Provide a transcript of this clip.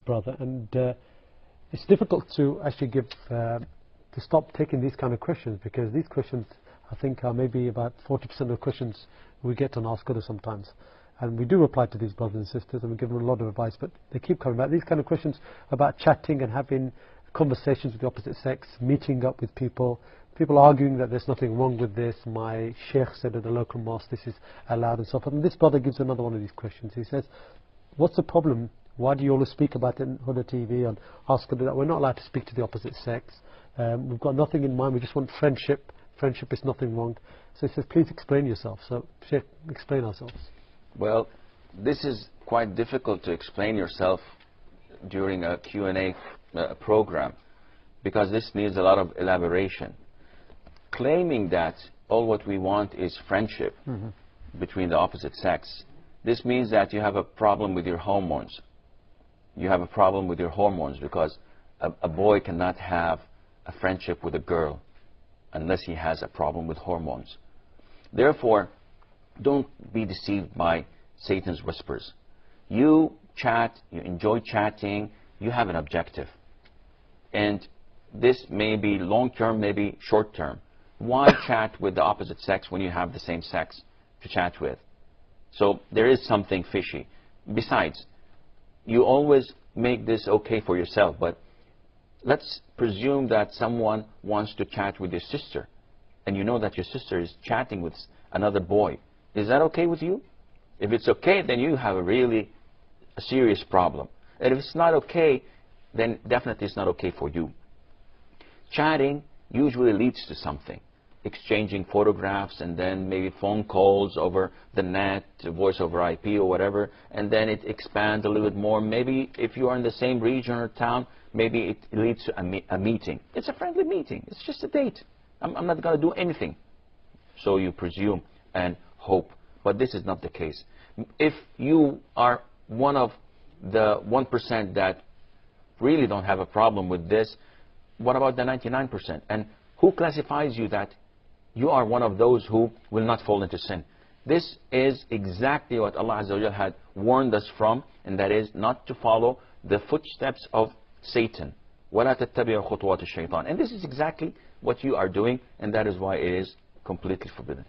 brother, and it's difficult to actually give to stop taking these kind of questions, because these questions, I think, are maybe about 40% of the questions we get on Ask Others sometimes. And we do reply to these brothers and sisters, and we give them a lot of advice, but they keep coming back. These kind of questions about chatting and having conversations with the opposite sex, meeting up with people arguing that there's nothing wrong with this. My sheikh said at the local mosque this is allowed and so forth. And this brother gives another one of these questions. He says, what's the problem? Why do you always speak about it on the TV and ask us that we're not allowed to speak to the opposite sex? We've got nothing in mind, we just want friendship. Friendship is nothing wrong. So he says, please explain yourself. So, Sheikh, explain ourselves. Well, this is quite difficult to explain yourself during a Q&A program, because this needs a lot of elaboration. Claiming that all what we want is friendship between the opposite sex, this means that you have a problem with your hormones. You have a problem with your hormones, because a boy cannot have a friendship with a girl unless he has a problem with hormones. Therefore, don't be deceived by Satan's whispers. You chat, you enjoy chatting, you have an objective. And this may be long-term, maybe short-term. Why chat with the opposite sex when you have the same sex to chat with? So there is something fishy. Besides, you always make this okay for yourself, but let's presume that someone wants to chat with your sister, and you know that your sister is chatting with another boy. Is that okay with you? If it's okay, then you have a serious problem. And if it's not okay, then definitely it's not okay for you. Chatting usually leads to something. Exchanging photographs, and then maybe phone calls over the net, voice over IP or whatever, and then it expands a little bit more. Maybe if you are in the same region or town, maybe it leads to a meeting. It's a friendly meeting. It's just a date. I'm not going to do anything. So you presume and hope. But this is not the case. If you are one of the 1% that really don't have a problem with this, what about the 99%? And who classifies you that you are one of those who will not fall into sin? This is exactly what Allah Azza wa Jalla had warned us from, and that is not to follow the footsteps of Satan. وَلَا تَتَّبِعُوا خُطُوَاتِ الشَّيْطَانِ. And this is exactly what you are doing, and that is why it is completely forbidden.